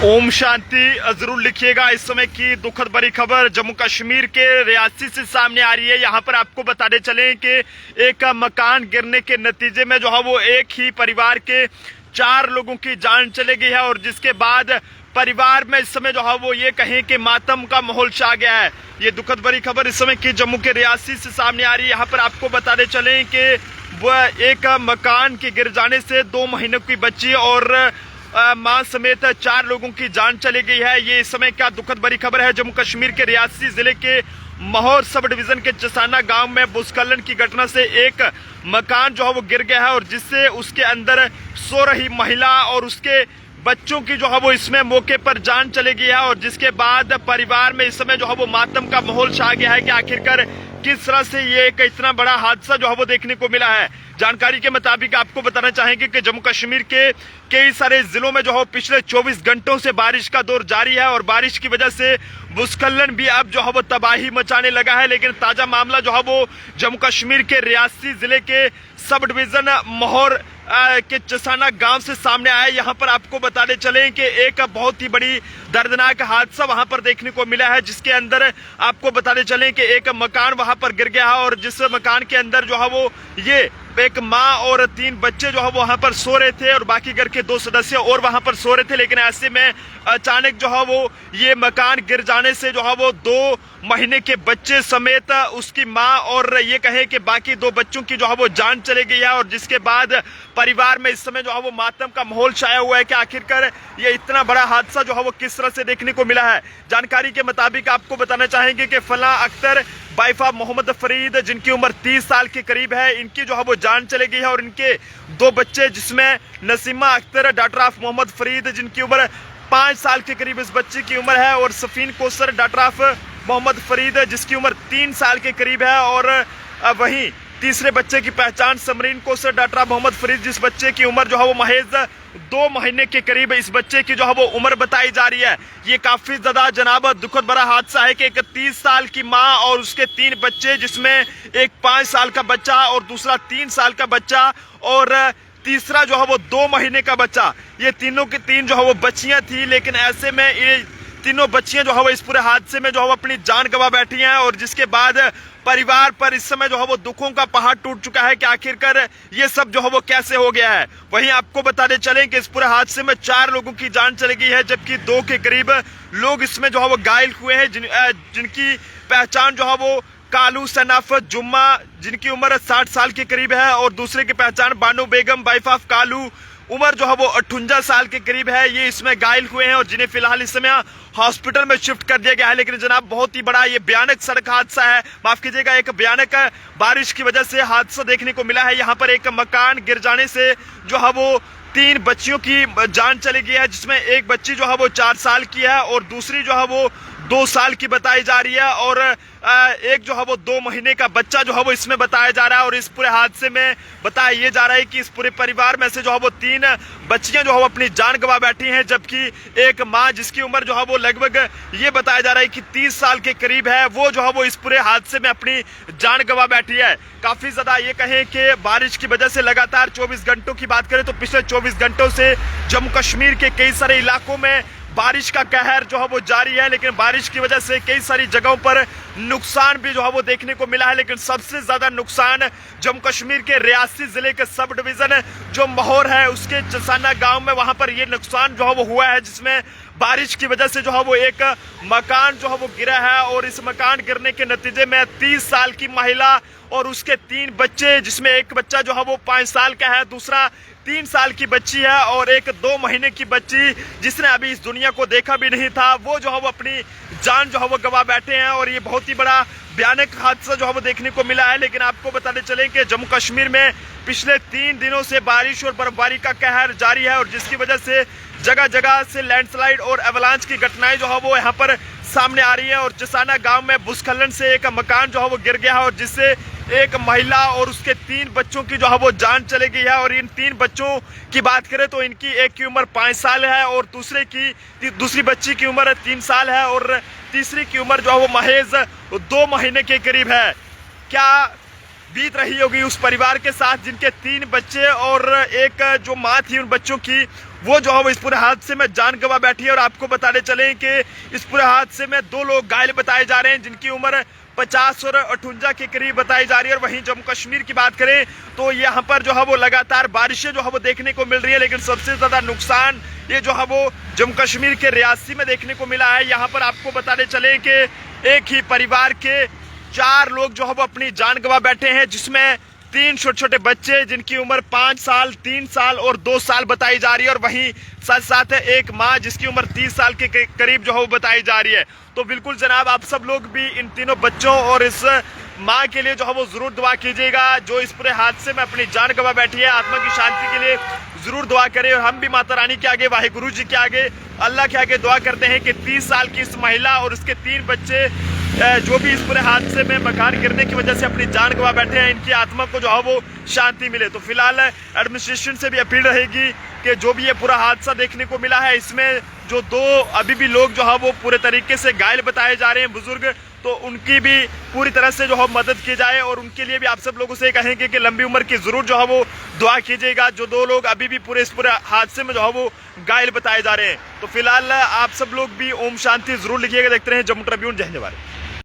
ओम शांति। जरूर लिखिएगा। इस समय की दुखद बड़ी खबर जम्मू कश्मीर के रियासी से सामने आ रही है। यहाँ पर आपको बताते चलें कि एक मकान गिरने के नतीजे में जो है वो एक ही परिवार के 4 लोगों की जान चली गई है और जिसके बाद परिवार में इस समय जो है वो ये कहें कि मातम का माहौल छा गया है। ये दुखद बड़ी खबर इस समय की जम्मू के रियासी से सामने आ रही है। यहाँ पर आपको बताते चलें कि वह एक मकान के गिर जाने से 2 महीनों की बच्ची और मां समेत 4 लोगों की जान चली गई है। ये इस समय क्या दुखद बड़ी खबर है। जम्मू कश्मीर के रियासी जिले के महौर सब डिवीजन के चसाना गांव में भूस्खलन की घटना से एक मकान जो है वो गिर गया है और जिससे उसके अंदर सो रही महिला और उसके बच्चों की जो है वो इसमें मौके पर जान चली गई है और जिसके बाद परिवार में इस समय जो है वो मातम का माहौल छा गया है कि आखिरकार किस तरह से ये एक इतना बड़ा हादसा जो है वो देखने को मिला है। जानकारी के मुताबिक आपको बताना चाहेंगे कि जम्मू कश्मीर के कई सारे जिलों में जो है पिछले 24 घंटों से बारिश का दौर जारी है और बारिश की वजह से भूस्खलन भी अब जो है वो तबाही मचाने लगा है। लेकिन ताजा मामला जो है वो जम्मू कश्मीर के रियासी जिले के सब डिवीजन महौर के चसाना गांव से सामने आया। यहाँ पर आपको बताते चलें कि एक बहुत ही बड़ी दर्दनाक हादसा वहां पर देखने को मिला है जिसके अंदर आपको बताते चलें कि एक मकान वहां पर गिर गया है और जिस मकान के अंदर जो है वो ये एक माँ और 3 बच्चे जो है वहां पर सो रहे थे और बाकी घर के 2 सदस्य और वहां पर सो रहे थे। लेकिन ऐसे में अचानक जो है वो ये मकान गिर जाने से जो है वो 2 महीने के बच्चे समेत उसकी माँ और ये कहे कि बाकी 2 बच्चों की जो है वो जान चली गई है और जिसके बाद परिवार में इस समय जो है वो मातम का माहौल छाया हुआ है कि आखिरकार ये इतना बड़ा हादसा जो है वो किस तरह से देखने को मिला है। जानकारी के मुताबिक आपको बताना चाहेंगे कि फला अख्तर बाइफा मोहम्मद फरीद जिनकी उम्र 30 साल के करीब है, इनकी जो है वो जान चली गई है और इनके 2 बच्चे जिसमें नसीमा अख्तर डॉटर ऑफ मोहम्मद फरीद जिनकी उम्र 5 साल के करीब इस बच्चे की उम्र है और सफीन कोसर डॉटर ऑफ मोहम्मद फरीद जिसकी उम्र 3 साल के करीब है और वहीं तीसरे बच्चे की पहचान समरीन कोसर डॉटर मोहम्मद फरीद जिस बच्चे की उम्र जो है वो महज 2 महीने के करीब इस बच्चे की जो है वो उम्र बताई जा रही है। ये काफी ज्यादा जनाब दुखद बड़ा हादसा है कि एक 30 साल की मां और उसके 3 बच्चे जिसमें एक 5 साल का बच्चा और दूसरा 3 साल का बच्चा और तीसरा जो है वो 2 महीने का बच्चा, ये तीनों की 3 जो है वो बच्चियां थी। लेकिन ऐसे में ये तीनों बच्चियां जो है वो इस पूरे हादसे में जो है वो अपनी जान गंवा बैठी हैं और जिसके बाद परिवार पर इस समय जो है वो दुखों का पहाड़ टूट चुका है कि आखिरकार ये सब जो है वो कैसे हो गया है। वहीं आपको बताते चलें कि इस पूरे हादसे में 4 लोगों की जान चली गई है जबकि 2 के करीब लोग इसमें जो है वो घायल हुए हैं जिनकी पहचान जो है वो कालू सनाफ जुम्मा जिनकी उम्र 60 साल के करीब है और दूसरे की पहचान बानो बेगम वाइफ ऑफ कालू उम्र जो है वो 58 साल के करीब है। ये इसमें घायल हुए हैं और जिन्हें फिलहाल इस समय हॉस्पिटल में शिफ्ट कर दिया गया है। लेकिन जनाब बहुत ही बड़ा ये भयानक सड़क हादसा है, माफ कीजिएगा एक भयानक बारिश की वजह से हादसा देखने को मिला है। यहाँ पर एक मकान गिर जाने से जो है वो 3 बच्चियों की जान चली गई है जिसमें एक बच्ची जो है वो 4 साल की है और दूसरी जो है वो 2 साल की बताई जा रही है और एक जो है वो 2 महीने का बच्चा जो है वो इसमें बताया जा रहा है। और इस पूरे हादसे में बताया ये जा रहा है कि इस पूरे परिवार में से जो है वो 3 बच्चियां जो है वो अपनी जान गंवा बैठी हैं जबकि एक माँ जिसकी उम्र जो है वो लगभग ये बताया जा रहा है कि 30 साल के करीब है वो जो है वो इस पूरे हादसे में अपनी जान गंवा बैठी है। काफी ज्यादा ये कहें कि बारिश की वजह से लगातार 24 घंटों की बात करें तो पिछले 24 घंटों से जम्मू कश्मीर के कई सारे इलाकों में बारिश का कहर जो है वो जारी है। लेकिन बारिश की वजह से कई सारी जगहों पर नुकसान भी जो है वो देखने को मिला है। लेकिन सबसे ज्यादा नुकसान जम्मू कश्मीर के रियासी जिले के सब डिवीजन जो महौर है उसके चसाना गांव में वहां पर ये नुकसान जो है वो हुआ है जिसमें बारिश की वजह से जो है वो एक मकान जो है वो गिरा है और इस मकान गिरने के नतीजे में 30 साल की महिला और उसके 3 बच्चे जिसमें एक बच्चा जो है वो 5 साल का है, दूसरा 3 साल की बच्ची है और एक 2 महीने की बच्ची जिसने अभी इस दुनिया को देखा भी नहीं था वो जो है वो अपनी जान जो है वो गंवा बैठे हैं और ये बहुत ही बड़ा भयानक हादसा जो है वो देखने को मिला है। लेकिन आपको बताते चलें कि जम्मू कश्मीर में पिछले 3 दिनों से बारिश और बर्फबारी का कहर जारी है और जिसकी वजह से जगह जगह से लैंडस्लाइड और एवलांच की घटनाएं जो है वो यहाँ पर सामने आ रही है और चसाना गांव में भूस्खलन से एक मकान जो है वो गिर गया है और जिससे एक महिला और उसके 3 बच्चों की जो है वो जान चली गई है। और इन 3 बच्चों की बात करें तो इनकी एक की उम्र 5 साल है और दूसरी बच्ची की उम्र 3 साल है और तीसरी की उम्र जो है वो महज 2 महीने के करीब है। क्या बीत रही होगी उस परिवार के साथ जिनके 3 बच्चे और एक जो माँ थी उन बच्चों की वो जो है वो इस पूरे हादसे में जान गंवा बैठी है। और आपको बताने चले कि इस पूरे हादसे में 2 लोग घायल बताए जा रहे हैं, जिनकी उम्र 50 और 58 के करीब बताई जा रही है। और वहीं जम्मू कश्मीर की बात करें तो यहाँ पर जो है वो लगातार बारिशें जो है वो देखने को मिल रही है, लेकिन सबसे ज्यादा नुकसान ये जो है वो जम्मू कश्मीर के रियासी में देखने को मिला है। यहाँ पर आपको बताने चले कि एक ही परिवार के 4 लोग जो है वो अपनी जान गंवा बैठे हैं, जिसमें 3 छोटे छोटे बच्चे जिनकी उम्र 5 साल, 3 साल और 2 साल बताई जा रही है। और वहीं साथ साथ एक माँ जिसकी उम्र 30 साल के करीब जो है वो बताई जा रही है। तो बिल्कुल जनाब, आप सब लोग भी इन तीनों बच्चों और इस माँ के लिए जो है वो जरूर दुआ कीजिएगा, जो इस पूरे हादसे में अपनी जान गंवा बैठी है। आत्मा की शांति के लिए जरूर दुआ करें। और हम भी माता रानी के आगे, वाहिगुरु जी के आगे, अल्लाह के आगे दुआ करते हैं कि 30 साल की इस महिला और उसके 3 बच्चे जो भी इस पूरे हादसे में मकान गिरने की वजह से अपनी जान गंवा बैठे हैं, इनकी आत्मा को जो है वो शांति मिले। तो फिलहाल एडमिनिस्ट्रेशन से भी अपील रहेगी कि जो भी ये पूरा हादसा देखने को मिला है, इसमें जो 2 अभी भी लोग जो है वो पूरे तरीके से घायल बताए जा रहे हैं, बुजुर्ग, तो उनकी भी पूरी तरह से जो है मदद की जाए। और उनके लिए भी आप सब लोगों से कहेंगे कि लंबी उम्र की जरूर जो है वो दुआ कीजिएगा। जो 2 लोग अभी भी इस पूरे हादसे में जो है वो घायल बताए जा रहे हैं। तो फिलहाल आप सब लोग भी ओम शांति जरूर लिखिएगा। देखते रहे जम्मू ट्रिब्यून। जय हिंद।